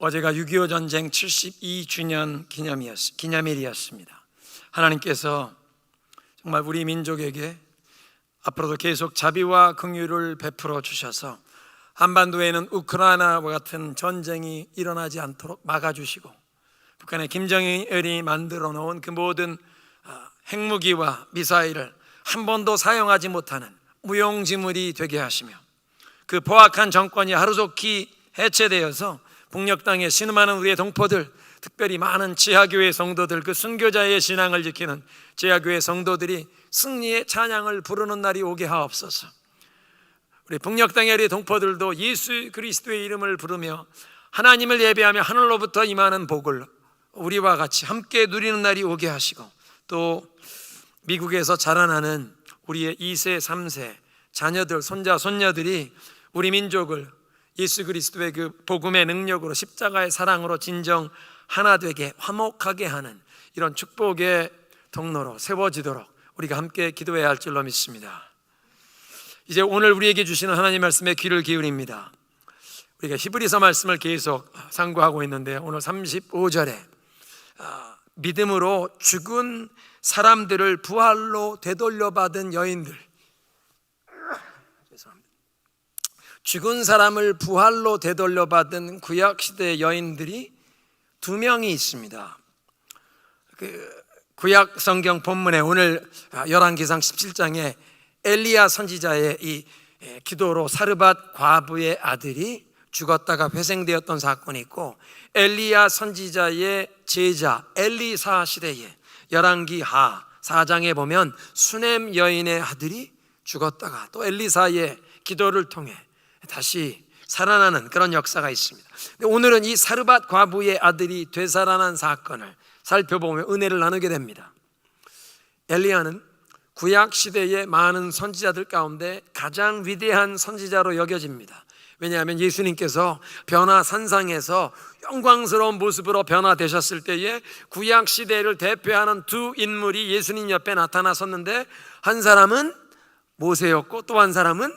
어제가 6.25 전쟁 72주년 기념일이었습니다. 하나님께서 정말 우리 민족에게 앞으로도 계속 자비와 긍휼을 베풀어 주셔서 한반도에는 우크라이나와 같은 전쟁이 일어나지 않도록 막아주시고, 북한의 김정일이 만들어 놓은 그 모든 핵무기와 미사일을 한 번도 사용하지 못하는 무용지물이 되게 하시며, 그 포악한 정권이 하루속히 해체되어서 북녘 땅에 신음하는 우리의 동포들, 특별히 많은 지하교회 성도들, 그 순교자의 신앙을 지키는 지하교회 성도들이 승리의 찬양을 부르는 날이 오게 하옵소서. 우리 북녘 땅의 우리 동포들도 예수 그리스도의 이름을 부르며 하나님을 예배하며 하늘로부터 임하는 복을 우리와 같이 함께 누리는 날이 오게 하시고, 또 미국에서 자라나는 우리의 2세, 3세 자녀들, 손자, 손녀들이 우리 민족을 예수 그리스도의 그 복음의 능력으로, 십자가의 사랑으로 진정 하나 되게 화목하게 하는 이런 축복의 통로로 세워지도록 우리가 함께 기도해야 할 줄로 믿습니다. 이제 오늘 우리에게 주시는 하나님 말씀에 귀를 기울입니다. 우리가 히브리서 말씀을 계속 상고하고 있는데, 오늘 35절에 믿음으로 죽은 사람들을 부활로 되돌려받은 여인들, 죽은 사람을 부활로 되돌려받은 구약시대의 여인들이 2명이 있습니다. 구약 성경 본문에 오늘 열왕기상 17장에 엘리야 선지자의 이 기도로 사르밧 과부의 아들이 죽었다가 회생되었던 사건이 있고, 엘리야 선지자의 제자 엘리사 시대에 열왕기하 4장에 보면 수넴 여인의 아들이 죽었다가 또 엘리사의 기도를 통해 다시 살아나는 그런 역사가 있습니다. 오늘은 이 사르밧 과부의 아들이 되살아난 사건을 살펴보며 은혜를 나누게 됩니다. 엘리야는 구약 시대의 많은 선지자들 가운데 가장 위대한 선지자로 여겨집니다. 왜냐하면 예수님께서 변화산상에서 영광스러운 모습으로 변화되셨을 때에 구약 시대를 대표하는 2 인물이 예수님 옆에 나타나섰는데, 한 사람은 모세였고 또 한 사람은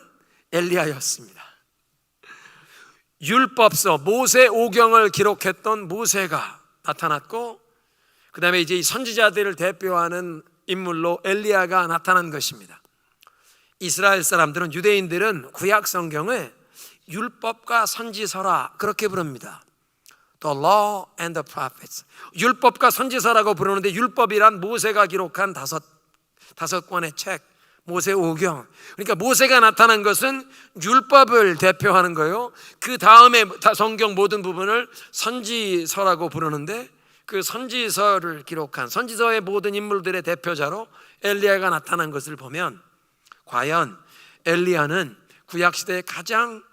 엘리야였습니다. 율법서 모세오경을 기록했던 모세가 나타났고, 그 다음에 이제 이 선지자들을 대표하는 인물로 엘리야가 나타난 것입니다. 이스라엘 사람들은, 유대인들은 구약 성경을 율법과 선지서라 그렇게 부릅니다. The Law and the Prophets. 율법과 선지서라고 부르는데, 율법이란 모세가 기록한 다섯 권의 책, 모세오경. 그러니까 모세가 나타난 것은 율법을 대표하는 거예요. 그 다음에 성경 모든 부분을 선지서라고 부르는데, 그 선지서를 기록한 선지서의 모든 인물들의 대표자로 엘리야가 나타난 것을 보면, 과연 엘리야는 구약시대의 가장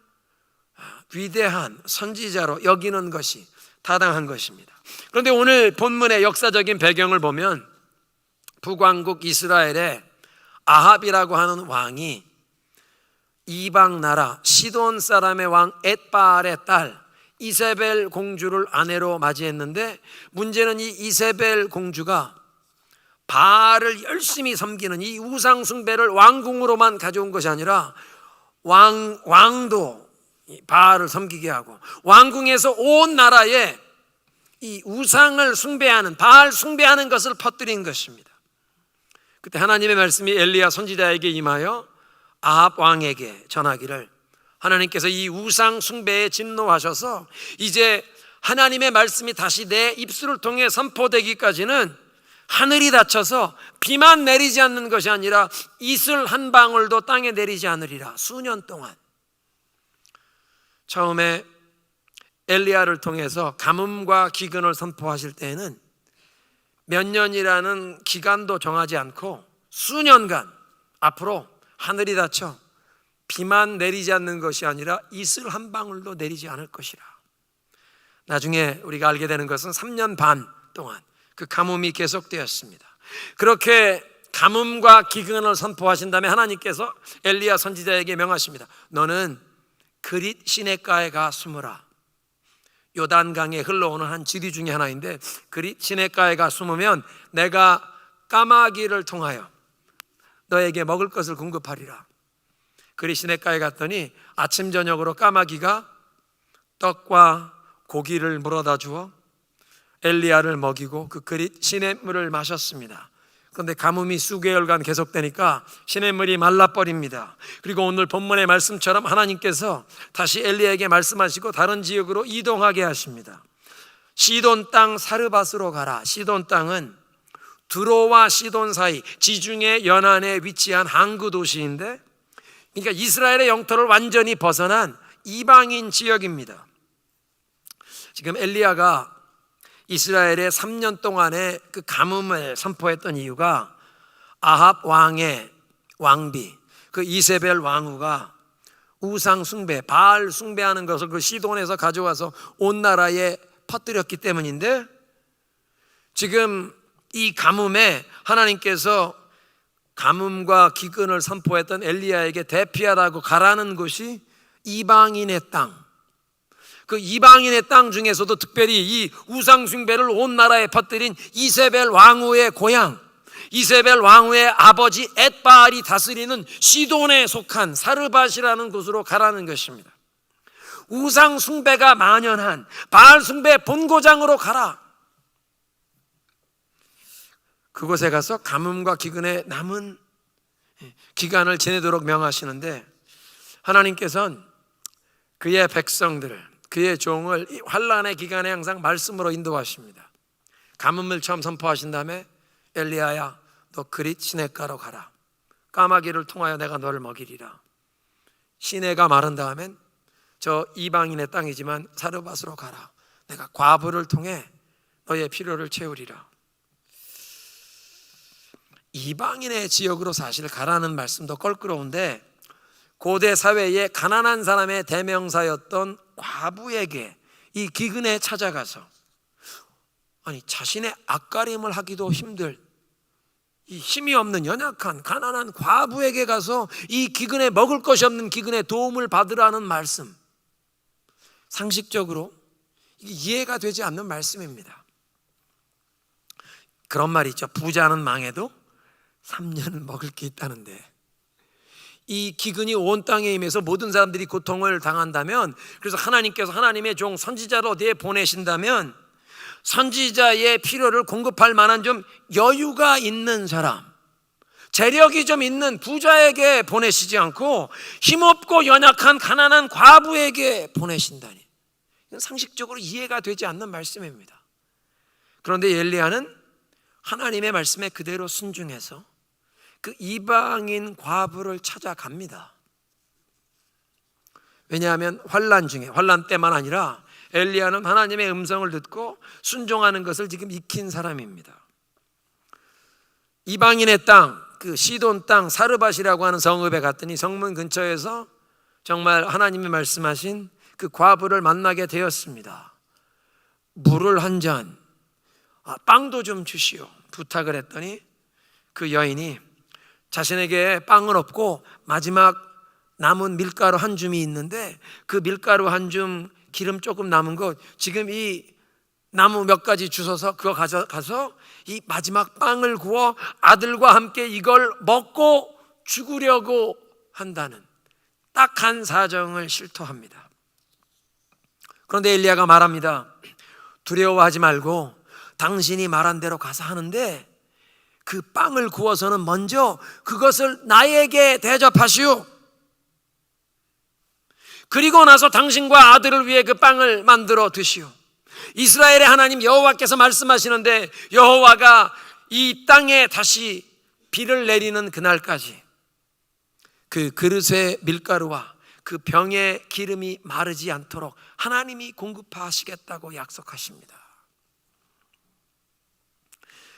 위대한 선지자로 여기는 것이 타당한 것입니다. 그런데 오늘 본문의 역사적인 배경을 보면, 북왕국 이스라엘의 아합이라고 하는 왕이 이방 나라 시돈 사람의 왕 엣바알의 딸 이세벨 공주를 아내로 맞이했는데, 문제는 이 이세벨 공주가 바알을 열심히 섬기는 이 우상 숭배를 왕궁으로만 가져온 것이 아니라 왕도 바알을 섬기게 하고, 왕궁에서 온 나라에 이 우상을 숭배하는, 바알 숭배하는 것을 퍼뜨린 것입니다. 그때 하나님의 말씀이 엘리야 선지자에게 임하여 아합 왕에게 전하기를, 하나님께서 이 우상 숭배에 진노하셔서 이제 하나님의 말씀이 다시 내 입술을 통해 선포되기까지는 하늘이 닫혀서 비만 내리지 않는 것이 아니라 이슬 한 방울도 땅에 내리지 않으리라. 수년 동안. 처음에 엘리야를 통해서 가뭄과 기근을 선포하실 때에는 몇 년이라는 기간도 정하지 않고 수년간 앞으로 하늘이 닫혀 비만 내리지 않는 것이 아니라 이슬 한 방울도 내리지 않을 것이라. 나중에 우리가 알게 되는 것은 3년 반 동안 그 가뭄이 계속되었습니다. 그렇게 가뭄과 기근을 선포하신 다음에 하나님께서 엘리야 선지자에게 명하십니다. 너는 그릿 시냇가에 가 숨으라. 요단강에 흘러오는 한 지리 중에 하나인데, 그릿 시냇가에 가 숨으면 내가 까마귀를 통하여 너에게 먹을 것을 공급하리라. 그릿 시냇가에 갔더니 아침 저녁으로 까마귀가 떡과 고기를 물어다 주어 엘리야를 먹이고 그 그릿 시냇물을 마셨습니다. 그런데 가뭄이 수개월간 계속되니까 시냇물이 말라버립니다. 그리고 오늘 본문의 말씀처럼 하나님께서 다시 엘리야에게 말씀하시고 다른 지역으로 이동하게 하십니다. 시돈 땅 사르밧으로 가라. 시돈 땅은 두로와 시돈 사이 지중해 연안에 위치한 항구 도시인데, 그러니까 이스라엘의 영토를 완전히 벗어난 이방인 지역입니다. 지금 엘리야가 이스라엘의 3년 동안의 그 가뭄을 선포했던 이유가 아합 왕의 왕비, 그 이세벨 왕후가 우상 숭배, 바알 숭배하는 것을 그 시돈에서 가져와서 온 나라에 퍼뜨렸기 때문인데, 지금 이 가뭄에 하나님께서 가뭄과 기근을 선포했던 엘리야에게 대피하라고 가라는 곳이 이방인의 땅, 그 이방인의 땅 중에서도 특별히 이 우상 숭배를 온 나라에 퍼뜨린 이세벨 왕후의 고향, 이세벨 왕후의 아버지 엣바알이 다스리는 시돈에 속한 사르밧이라는 곳으로 가라는 것입니다. 우상 숭배가 만연한 바알 숭배 본고장으로 가라. 그곳에 가서 가뭄과 기근에 남은 기간을 지내도록 명하시는데, 하나님께서는 그의 백성들을, 그의 종을 이 환난의 기간에 항상 말씀으로 인도하십니다. 가뭄을 처음 선포하신 다음에 엘리야야, 너 그릿 시냇가로 가라. 까마귀를 통하여 내가 너를 먹이리라. 시내가 마른 다음엔 저 이방인의 땅이지만 사르밧으로 가라. 내가 과부를 통해 너의 필요를 채우리라. 이방인의 지역으로 사실 가라는 말씀도 껄끄러운데, 고대 사회의 가난한 사람의 대명사였던 과부에게 이 기근에 찾아가서, 아니 자신의 앞가림을 하기도 힘들 이 힘이 없는 연약한 가난한 과부에게 가서 이 기근에 먹을 것이 없는 기근에 도움을 받으라는 말씀, 상식적으로 이해가 되지 않는 말씀입니다. 그런 말이 있죠. 부자는 망해도 3년은 먹을 게 있다는데, 이 기근이 온 땅에 임해서 모든 사람들이 고통을 당한다면, 그래서 하나님께서 하나님의 종 선지자를 어디에 보내신다면 선지자의 필요를 공급할 만한 좀 여유가 있는 사람, 재력이 좀 있는 부자에게 보내시지 않고 힘없고 연약한 가난한 과부에게 보내신다니, 이건 상식적으로 이해가 되지 않는 말씀입니다. 그런데 엘리야는 하나님의 말씀에 그대로 순종해서 그 이방인 과부를 찾아갑니다. 왜냐하면 환난 중에, 환난 때만 아니라 엘리야는 하나님의 음성을 듣고 순종하는 것을 지금 익힌 사람입니다. 이방인의 땅, 그 시돈 땅 사르밧이라고 하는 성읍에 갔더니 성문 근처에서 정말 하나님이 말씀하신 그 과부를 만나게 되었습니다. 물을 한 잔, 빵도 좀 주시오 부탁을 했더니 그 여인이 자신에게 빵은 없고 마지막 남은 밀가루 한 줌이 있는데, 그 밀가루 한 줌 기름 조금 남은 거 지금 이 나무 몇 가지 주워서 그거 가져가서 이 마지막 빵을 구워 아들과 함께 이걸 먹고 죽으려고 한다는 딱한 사정을 실토합니다. 그런데 엘리야가 말합니다. 두려워하지 말고 당신이 말한 대로 가서 하는데, 그 빵을 구워서는 먼저 그것을 나에게 대접하시오. 그리고 나서 당신과 아들을 위해 그 빵을 만들어 드시오. 이스라엘의 하나님 여호와께서 말씀하시는데, 여호와가 이 땅에 다시 비를 내리는 그날까지 그 그릇의 밀가루와 그 병의 기름이 마르지 않도록 하나님이 공급하시겠다고 약속하십니다.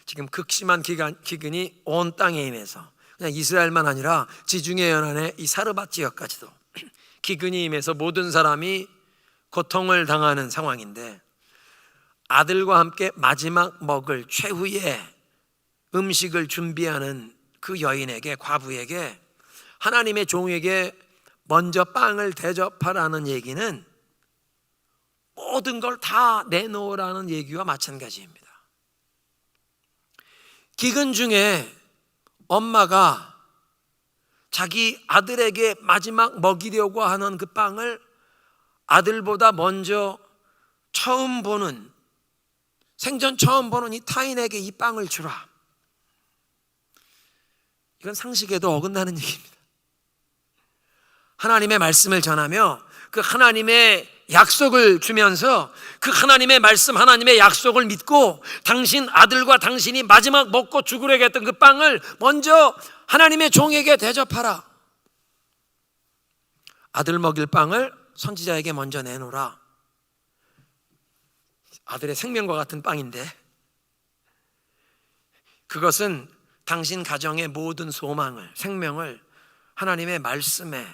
지금 극심한 기근이 온 땅에 임해서, 그냥 이스라엘만 아니라 지중해 연안의 이 사르밧 지역까지도 기근이 임해서 모든 사람이 고통을 당하는 상황인데, 아들과 함께 마지막 먹을 최후의 음식을 준비하는 그 여인에게, 과부에게, 하나님의 종에게 먼저 빵을 대접하라는 얘기는 모든 걸 다 내놓으라는 얘기와 마찬가지입니다. 기근 중에 엄마가 자기 아들에게 마지막 먹이려고 하는 그 빵을 아들보다 먼저 생전 처음 보는 이 타인에게 이 빵을 주라. 이건 상식에도 어긋나는 얘기입니다. 하나님의 말씀을 전하며 그 하나님의 약속을 주면서 그 하나님의 말씀, 하나님의 약속을 믿고 당신 아들과 당신이 마지막 먹고 죽으려고 했던 그 빵을 먼저 하나님의 종에게 대접하라. 아들 먹일 빵을 선지자에게 먼저 내놓으라. 아들의 생명과 같은 빵인데, 그것은 당신 가정의 모든 소망을, 생명을 하나님의 말씀에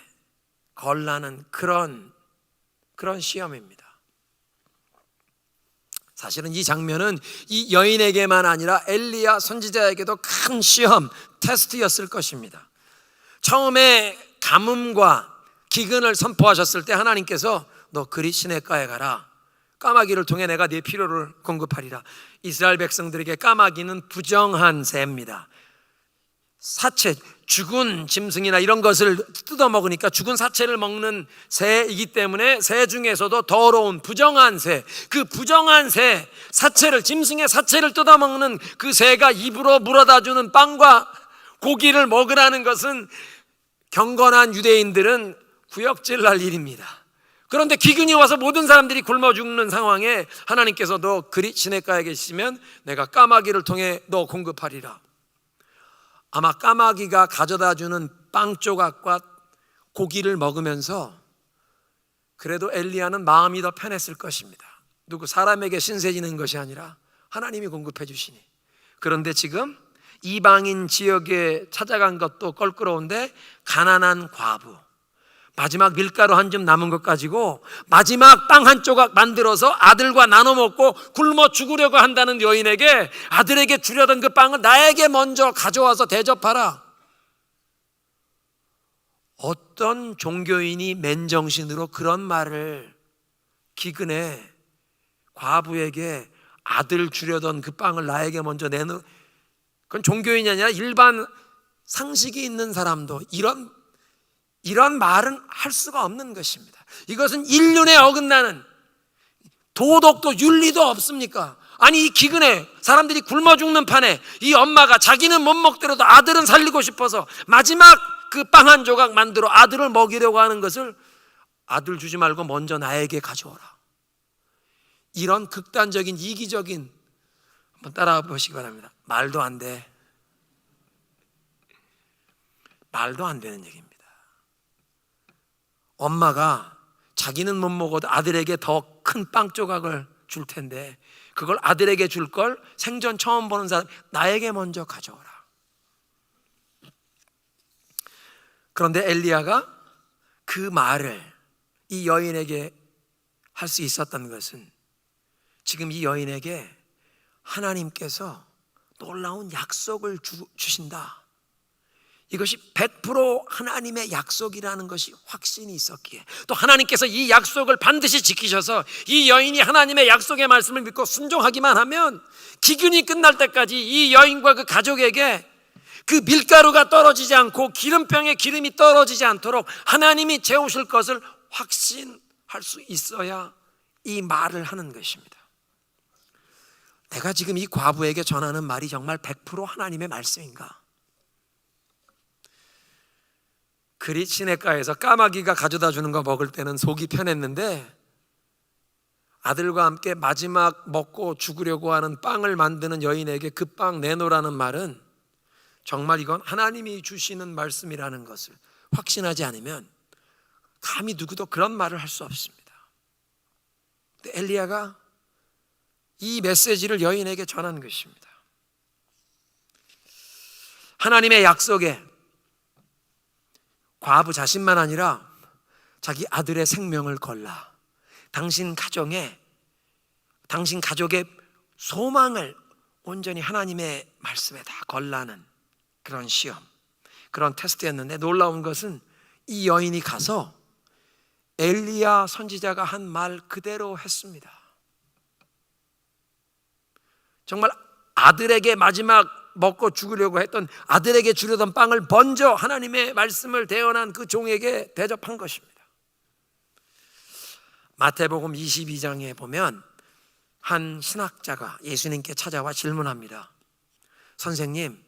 걸라는 그런 시험입니다. 사실은 이 장면은 이 여인에게만 아니라 엘리야 선지자에게도 큰 시험, 테스트였을 것입니다. 처음에 가뭄과 기근을 선포하셨을 때 하나님께서 너 그리 시냇가에 가라. 까마귀를 통해 내가 네 필요를 공급하리라. 이스라엘 백성들에게 까마귀는 부정한 새입니다. 사체, 죽은 짐승이나 이런 것을 뜯어먹으니까 죽은 사체를 먹는 새이기 때문에 새 중에서도 더러운 부정한 새, 그 부정한 새, 사체를, 짐승의 사체를 뜯어먹는 그 새가 입으로 물어다주는 빵과 고기를 먹으라는 것은 경건한 유대인들은 구역질 날 일입니다. 그런데 기근이 와서 모든 사람들이 굶어 죽는 상황에 하나님께서 너 그리 시냇가에 계시면 내가 까마귀를 통해 너 공급하리라. 아마 까마귀가 가져다 주는 빵 조각과 고기를 먹으면서 그래도 엘리야는 마음이 더 편했을 것입니다. 사람에게 신세 지는 것이 아니라 하나님이 공급해 주시니. 그런데 지금 이방인 지역에 찾아간 것도 껄끄러운데 가난한 과부, 마지막 밀가루 한 줌 남은 것 가지고 마지막 빵 한 조각 만들어서 아들과 나눠 먹고 굶어 죽으려고 한다는 여인에게 아들에게 주려던 그 빵을 나에게 먼저 가져와서 대접하라. 어떤 종교인이 맨정신으로 그런 말을, 기근에 과부에게 아들 주려던 그 빵을 나에게 먼저 내놓, 그건 종교인이 아니라 일반 상식이 있는 사람도 이런 말은 할 수가 없는 것입니다. 이것은 인륜에 어긋나는, 도덕도 윤리도 없습니까? 아니 이 기근에 사람들이 굶어 죽는 판에 이 엄마가 자기는 못 먹더라도 아들은 살리고 싶어서 마지막 그 빵 한 조각 만들어 아들을 먹이려고 하는 것을 아들 주지 말고 먼저 나에게 가져오라. 이런 극단적인 이기적인, 한번 따라가 보시기 바랍니다. 말도 안 돼. 말도 안 되는 얘기입니다. 엄마가 자기는 못 먹어도 아들에게 더 큰 빵 조각을 줄 텐데 그걸 아들에게 줄 걸 생전 처음 보는 사람 나에게 먼저 가져오라. 그런데 엘리야가 그 말을 이 여인에게 할 수 있었던 것은 지금 이 여인에게 하나님께서 놀라운 약속을 주신다. 이것이 100% 하나님의 약속이라는 것이 확신이 있었기에, 또 하나님께서 이 약속을 반드시 지키셔서 이 여인이 하나님의 약속의 말씀을 믿고 순종하기만 하면 기근이 끝날 때까지 이 여인과 그 가족에게 그 밀가루가 떨어지지 않고 기름병에 기름이 떨어지지 않도록 하나님이 채우실 것을 확신할 수 있어야 이 말을 하는 것입니다. 내가 지금 이 과부에게 전하는 말이 정말 100% 하나님의 말씀인가? 그리 시냇가에서 까마귀가 가져다 주는 거 먹을 때는 속이 편했는데 아들과 함께 마지막 먹고 죽으려고 하는 빵을 만드는 여인에게 그 빵 내놓으라는 말은 정말 이건 하나님이 주시는 말씀이라는 것을 확신하지 않으면 감히 누구도 그런 말을 할 수 없습니다. 근데 엘리야가 이 메시지를 여인에게 전한 것입니다. 하나님의 약속에 과부 자신만 아니라 자기 아들의 생명을 걸라. 당신 가정의 소망을 온전히 하나님의 말씀에 다 걸라는 그런 시험, 그런 테스트였는데 놀라운 것은 이 여인이 가서 엘리야 선지자가 한 말 그대로 했습니다. 정말 아들에게 마지막 먹고 죽으려고 했던, 아들에게 주려던 빵을 먼저 하나님의 말씀을 대언한 그 종에게 대접한 것입니다. 마태복음 22장에 보면 한 신학자가 예수님께 찾아와 질문합니다. 선생님,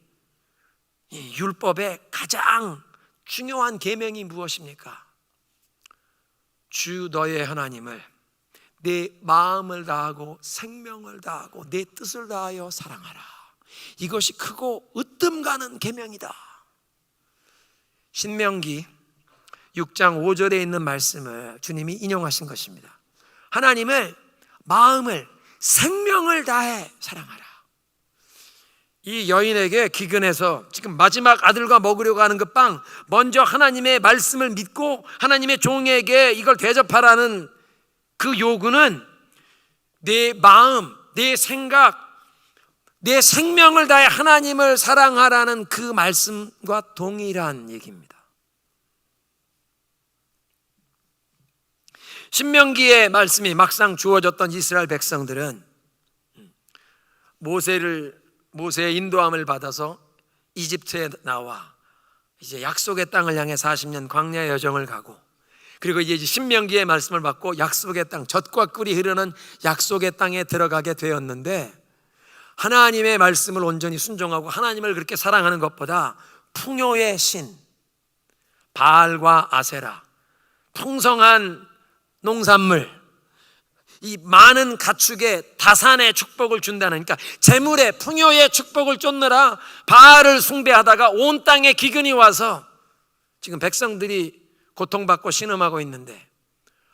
이 율법의 가장 중요한 계명이 무엇입니까? 주 너의 하나님을 내 마음을 다하고 생명을 다하고 내 뜻을 다하여 사랑하라. 이것이 크고 으뜸 가는 계명이다. 신명기 6장 5절에 있는 말씀을 주님이 인용하신 것입니다. 하나님을 마음을 생명을 다해 사랑하라. 이 여인에게 기근해서 지금 마지막 아들과 먹으려고 하는 그 빵, 먼저 하나님의 말씀을 믿고 하나님의 종에게 이걸 대접하라는 그 요구는 내 마음, 내 생각, 내 생명을 다해 하나님을 사랑하라는 그 말씀과 동일한 얘기입니다. 신명기의 말씀이 막상 주어졌던 이스라엘 백성들은 모세의 인도함을 받아서 이집트에 나와 이제 약속의 땅을 향해 40년 광야의 여정을 가고, 그리고 이제 신명기의 말씀을 받고 약속의 땅, 젖과 꿀이 흐르는 약속의 땅에 들어가게 되었는데, 하나님의 말씀을 온전히 순종하고 하나님을 그렇게 사랑하는 것보다 풍요의 신 바알과 아세라, 풍성한 농산물, 이 많은 가축의 다산의 축복을 준다는, 그러니까 재물의 풍요의 축복을 쫓느라 바알을 숭배하다가 온 땅에 기근이 와서 지금 백성들이 고통받고 신음하고 있는데,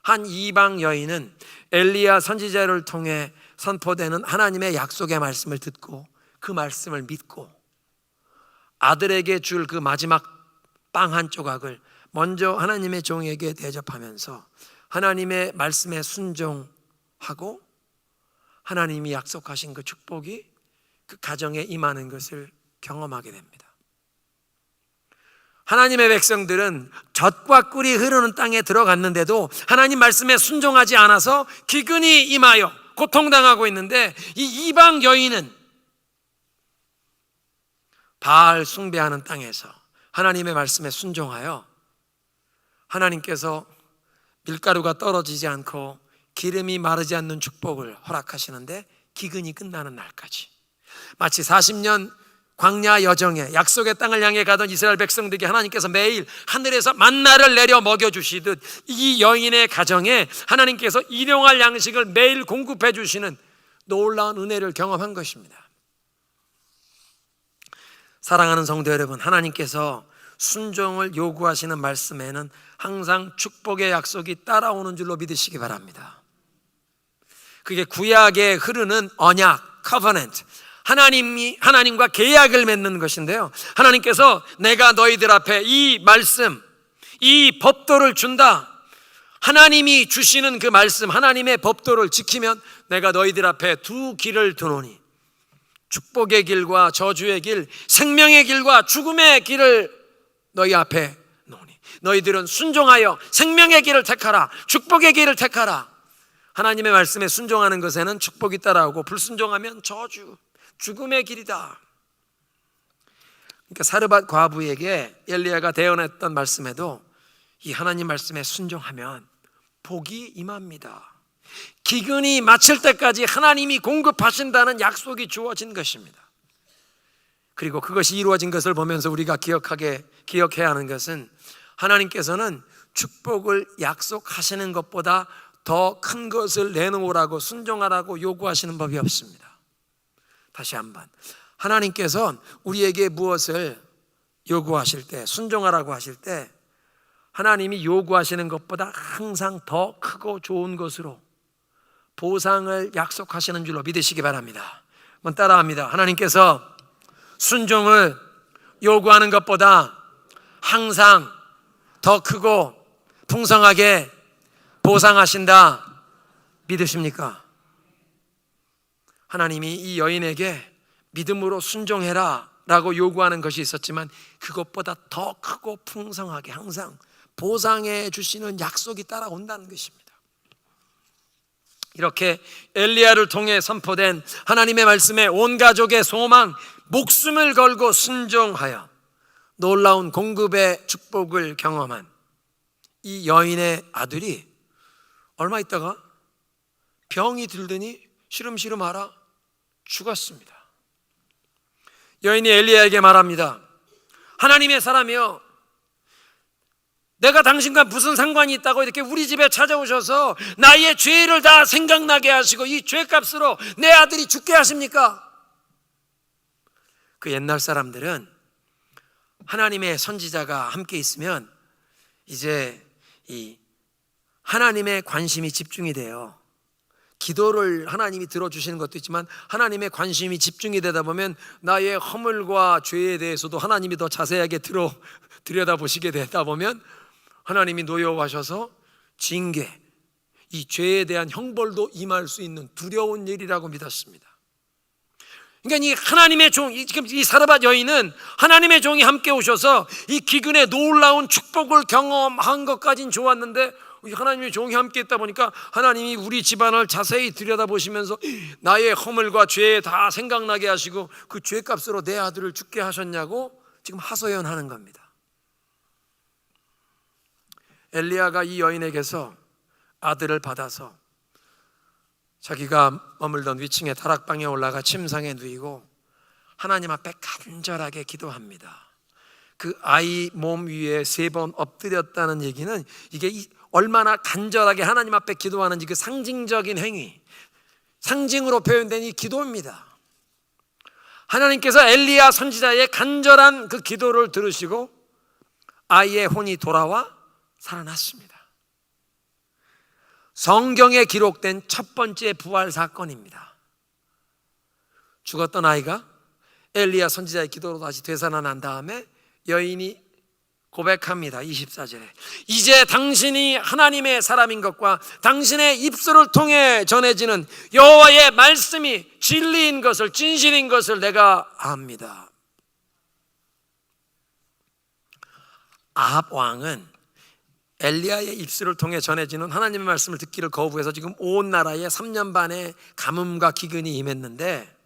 한 이방 여인은 엘리야 선지자를 통해 선포되는 하나님의 약속의 말씀을 듣고 그 말씀을 믿고 아들에게 줄 그 마지막 빵 한 조각을 먼저 하나님의 종에게 대접하면서 하나님의 말씀에 순종하고 하나님이 약속하신 그 축복이 그 가정에 임하는 것을 경험하게 됩니다. 하나님의 백성들은 젖과 꿀이 흐르는 땅에 들어갔는데도 하나님 말씀에 순종하지 않아서 기근이 임하여 고통당하고 있는데, 이 이방 여인은 바알 숭배하는 땅에서 하나님의 말씀에 순종하여 하나님께서 밀가루가 떨어지지 않고 기름이 마르지 않는 축복을 허락하시는데, 기근이 끝나는 날까지 마치 40년 광야 여정에 약속의 땅을 향해 가던 이스라엘 백성들에게 하나님께서 매일 하늘에서 만나를 내려 먹여주시듯 이 여인의 가정에 하나님께서 일용할 양식을 매일 공급해 주시는 놀라운 은혜를 경험한 것입니다. 사랑하는 성도 여러분, 하나님께서 순종을 요구하시는 말씀에는 항상 축복의 약속이 따라오는 줄로 믿으시기 바랍니다. 그게 구약에 흐르는 언약, covenant, 하나님과 계약을 맺는 것인데요, 하나님께서 내가 너희들 앞에 이 말씀, 이 법도를 준다. 하나님이 주시는 그 말씀, 하나님의 법도를 지키면 내가 너희들 앞에 두 길을 두노니, 축복의 길과 저주의 길, 생명의 길과 죽음의 길을 너희 앞에 놓으니 너희들은 순종하여 생명의 길을 택하라, 축복의 길을 택하라. 하나님의 말씀에 순종하는 것에는 축복이 따라오고 불순종하면 저주, 죽음의 길이다. 그러니까 사르밧 과부에게 엘리야가 대언했던 말씀에도 이 하나님 말씀에 순종하면 복이 임합니다. 기근이 마칠 때까지 하나님이 공급하신다는 약속이 주어진 것입니다. 그리고 그것이 이루어진 것을 보면서 우리가 기억해야 하는 것은, 하나님께서는 축복을 약속하시는 것보다 더 큰 것을 내놓으라고 순종하라고 요구하시는 법이 없습니다. 다시 한번, 하나님께서 우리에게 무엇을 요구하실 때, 순종하라고 하실 때 하나님이 요구하시는 것보다 항상 더 크고 좋은 것으로 보상을 약속하시는 줄로 믿으시기 바랍니다. 한번 따라합니다. 하나님께서 순종을 요구하는 것보다 항상 더 크고 풍성하게 보상하신다. 믿으십니까? 하나님이 이 여인에게 믿음으로 순종해라 라고 요구하는 것이 있었지만, 그것보다 더 크고 풍성하게 항상 보상해 주시는 약속이 따라온다는 것입니다. 이렇게 엘리야를 통해 선포된 하나님의 말씀에 온 가족의 소망, 목숨을 걸고 순종하여 놀라운 공급의 축복을 경험한 이 여인의 아들이 얼마 있다가 병이 들더니 시름시름 알아 죽었습니다. 여인이 엘리야에게 말합니다. 하나님의 사람이여, 내가 당신과 무슨 상관이 있다고 이렇게 우리 집에 찾아오셔서 나의 죄를 다 생각나게 하시고 이 죄값으로 내 아들이 죽게 하십니까? 그 옛날 사람들은 하나님의 선지자가 함께 있으면 이제 이 하나님의 관심이 집중이 돼요. 기도를 하나님이 들어주시는 것도 있지만 하나님의 관심이 집중이 되다 보면 나의 허물과 죄에 대해서도 하나님이 더 자세하게 들여다보시게 되다 보면 하나님이 노여워하셔서 징계, 이 죄에 대한 형벌도 임할 수 있는 두려운 일이라고 믿었습니다. 그러니까 이 하나님의 종, 지금 이 사르밧 여인은 하나님의 종이 함께 오셔서 이 기근의 놀라운 축복을 경험한 것까진 좋았는데 하나님의 종이 함께 있다 보니까 하나님이 우리 집안을 자세히 들여다보시면서 나의 허물과 죄에 다 생각나게 하시고 그 죄값으로 내 아들을 죽게 하셨냐고 지금 하소연하는 겁니다. 엘리야가 이 여인에게서 아들을 받아서 자기가 머물던 위층의 다락방에 올라가 침상에 누이고 하나님 앞에 간절하게 기도합니다. 그 아이 몸 위에 3번 엎드렸다는 얘기는 이게 얼마나 간절하게 하나님 앞에 기도하는지 그 상징적인 행위, 상징으로 표현된 이 기도입니다. 하나님께서 엘리야 선지자의 간절한 그 기도를 들으시고 아이의 혼이 돌아와 살아났습니다. 성경에 기록된 첫 번째 부활 사건입니다. 죽었던 아이가 엘리야 선지자의 기도로 다시 되살아난 다음에 여인이 고백합니다. 24절에 이제 당신이 하나님의 사람인 것과 당신의 입술을 통해 전해지는 여호와의 말씀이 진리인 것을, 진실인 것을 내가 압니다. 아합 왕은 엘리야의 입술을 통해 전해지는 하나님의 말씀을 듣기를 거부해서 지금 온 나라에 3년 반의 가뭄과 기근이 임했는데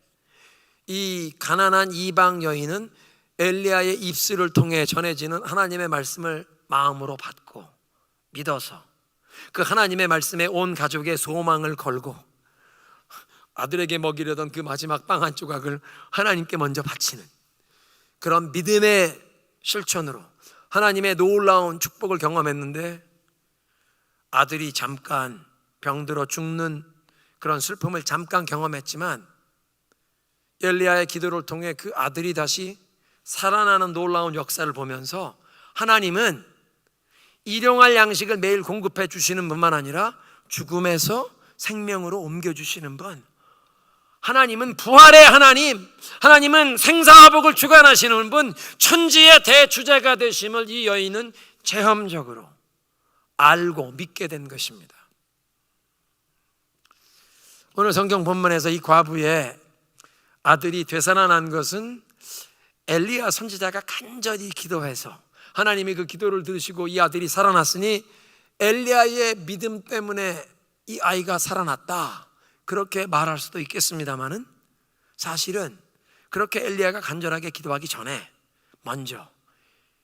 이 가난한 이방 여인은 엘리야의 입술을 통해 전해지는 하나님의 말씀을 마음으로 받고 믿어서 그 하나님의 말씀에 온 가족의 소망을 걸고 아들에게 먹이려던 그 마지막 빵 한 조각을 하나님께 먼저 바치는 그런 믿음의 실천으로 하나님의 놀라운 축복을 경험했는데 아들이 잠깐 병들어 죽는 그런 슬픔을 잠깐 경험했지만 엘리야의 기도를 통해 그 아들이 다시 살아나는 놀라운 역사를 보면서 하나님은 일용할 양식을 매일 공급해 주시는 분만 아니라 죽음에서 생명으로 옮겨주시는 분, 하나님은 부활의 하나님, 하나님은 생사화복을 주관하시는 분, 천지의 대주제가 되심을 이 여인은 체험적으로 알고 믿게 된 것입니다. 오늘 성경 본문에서 이 과부의 아들이 되살아난 것은 엘리야 선지자가 간절히 기도해서 하나님이 그 기도를 들으시고 이 아들이 살아났으니 엘리야의 믿음 때문에 이 아이가 살아났다, 그렇게 말할 수도 있겠습니다만은 사실은 그렇게 엘리야가 간절하게 기도하기 전에 먼저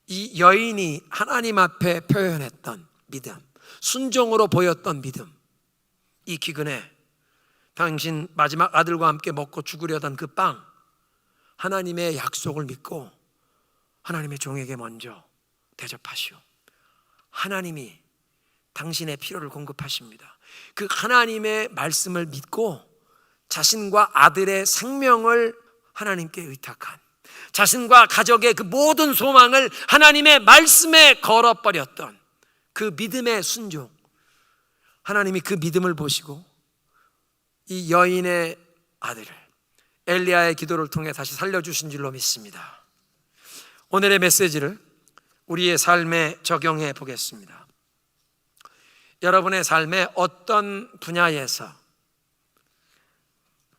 이 여인이 하나님 앞에 표현했던 믿음, 순종으로 보였던 믿음, 이 기근에 당신 마지막 아들과 함께 먹고 죽으려던 그 빵, 하나님의 약속을 믿고 하나님의 종에게 먼저 대접하시오. 하나님이 당신의 필요를 공급하십니다. 그 하나님의 말씀을 믿고 자신과 아들의 생명을 하나님께 의탁한, 자신과 가족의 그 모든 소망을 하나님의 말씀에 걸어버렸던 그 믿음의 순종, 하나님이 그 믿음을 보시고 이 여인의 아들을 엘리야의 기도를 통해 다시 살려주신 줄로 믿습니다. 오늘의 메시지를 우리의 삶에 적용해 보겠습니다. 여러분의 삶에 어떤 분야에서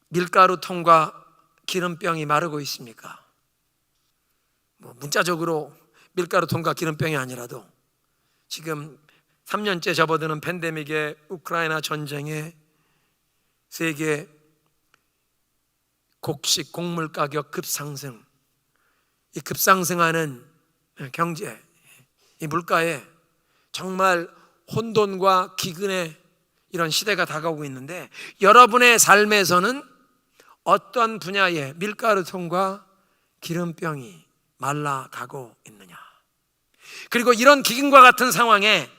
밀가루통과 기름병이 마르고 있습니까? 문자적으로 밀가루통과 기름병이 아니라도 지금 3년째 접어드는 팬데믹에, 우크라이나 전쟁에, 세계 곡식 곡물 가격 급상승, 이 급상승하는 경제, 이 물가에 정말 혼돈과 기근의 이런 시대가 다가오고 있는데, 여러분의 삶에서는 어떤 분야에 밀가루통과 기름병이 말라가고 있느냐? 그리고 이런 기근과 같은 상황에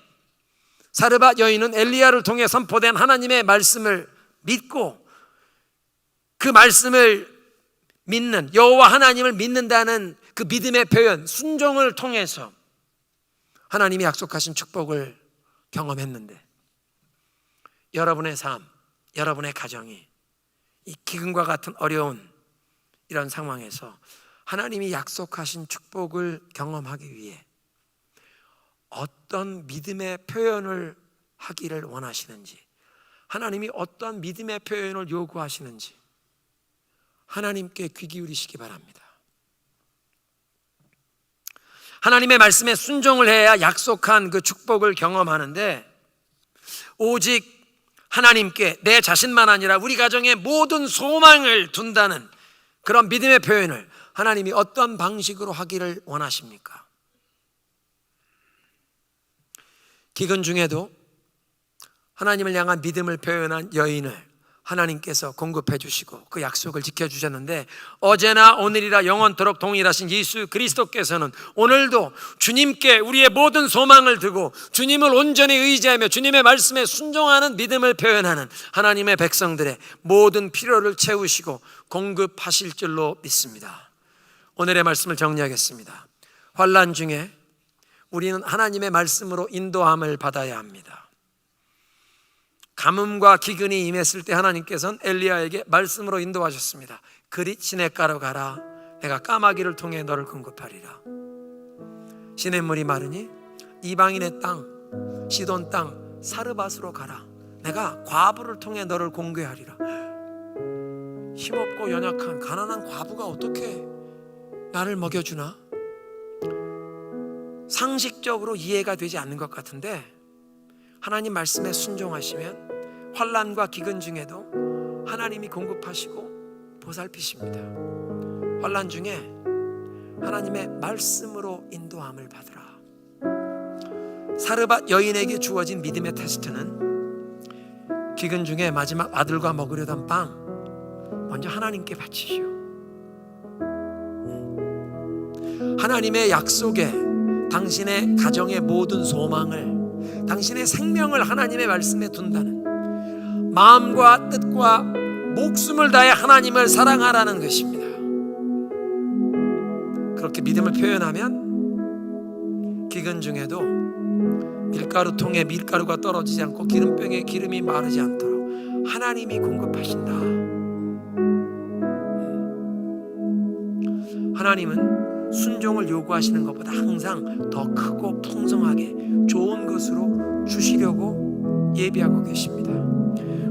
사르밧 여인은 엘리야를 통해 선포된 하나님의 말씀을 믿고, 그 말씀을 믿는, 여호와 하나님을 믿는다는 그 믿음의 표현, 순종을 통해서 하나님이 약속하신 축복을 경험했는데, 여러분의 삶, 여러분의 가정이 이 기근과 같은 어려운 이런 상황에서 하나님이 약속하신 축복을 경험하기 위해 어떤 믿음의 표현을 하기를 원하시는지, 하나님이 어떤 믿음의 표현을 요구하시는지 하나님께 귀 기울이시기 바랍니다. 하나님의 말씀에 순종을 해야 약속한 그 축복을 경험하는데, 오직 하나님께 내 자신만 아니라 우리 가정의 모든 소망을 둔다는 그런 믿음의 표현을 하나님이 어떤 방식으로 하기를 원하십니까? 기근 중에도 하나님을 향한 믿음을 표현한 여인을 하나님께서 공급해 주시고 그 약속을 지켜주셨는데, 어제나 오늘이라 영원토록 동일하신 예수 그리스도께서는 오늘도 주님께 우리의 모든 소망을 두고 주님을 온전히 의지하며 주님의 말씀에 순종하는 믿음을 표현하는 하나님의 백성들의 모든 필요를 채우시고 공급하실 줄로 믿습니다. 오늘의 말씀을 정리하겠습니다. 환난 중에 우리는 하나님의 말씀으로 인도함을 받아야 합니다. 가뭄과 기근이 임했을 때 하나님께서는 엘리야에게 말씀으로 인도하셨습니다. 그리 시냇가로 가라. 내가 까마귀를 통해 너를 공급하리라. 시냇물이 마르니 이방인의 땅, 시돈 땅 사르밧으로 가라. 내가 과부를 통해 너를 공개하리라. 힘없고 연약한 가난한 과부가 어떻게 나를 먹여주나? 상식적으로 이해가 되지 않는 것 같은데, 하나님 말씀에 순종하시면 환난과 기근 중에도 하나님이 공급하시고 보살피십니다. 환난 중에 하나님의 말씀으로 인도함을 받으라. 사르밧 여인에게 주어진 믿음의 테스트는 기근 중에 마지막 아들과 먹으려던 빵 먼저 하나님께 바치시오. 하나님의 약속에 당신의 가정의 모든 소망을, 당신의 생명을 하나님의 말씀에 둔다는 마음과 뜻과 목숨을 다해 하나님을 사랑하라는 것입니다. 그렇게 믿음을 표현하면 기근 중에도 밀가루통에 밀가루가 떨어지지 않고 기름병에 기름이 마르지 않도록 하나님이 공급하신다. 하나님은 순종을 요구하시는 것보다 항상 더 크고 풍성하게 좋은 것으로 주시려고 예비하고 계십니다.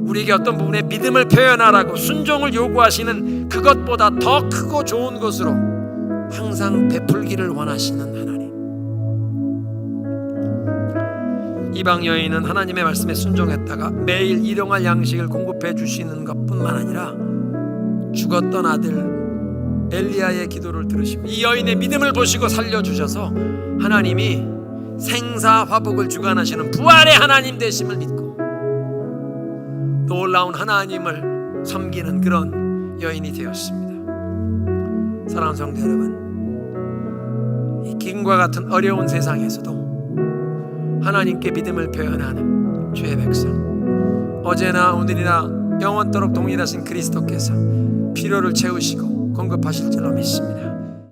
우리에게 어떤 부분에 믿음을 표현하라고 순종을 요구하시는 그것보다 더 크고 좋은 것으로 항상 베풀기를 원하시는 하나님. 이방 여인은 하나님의 말씀에 순종했다가 매일 일용할 양식을 공급해 주시는 것뿐만 아니라 죽었던 아들 엘리야의 기도를 들으시고 이 여인의 믿음을 보시고 살려주셔서 하나님이 생사화복을 주관하시는 부활의 하나님 되심을 믿고 놀라운 하나님을 섬기는 그런 여인이 되었습니다. 사랑하는 성도 여러분, 이 기근과 같은 어려운 세상에서도 하나님께 믿음을 표현하는 주의 백성, 어제나 오늘이나 영원토록 동일하신 그리스도께서 필요를 채우시고 공급하실 줄로 믿습니다.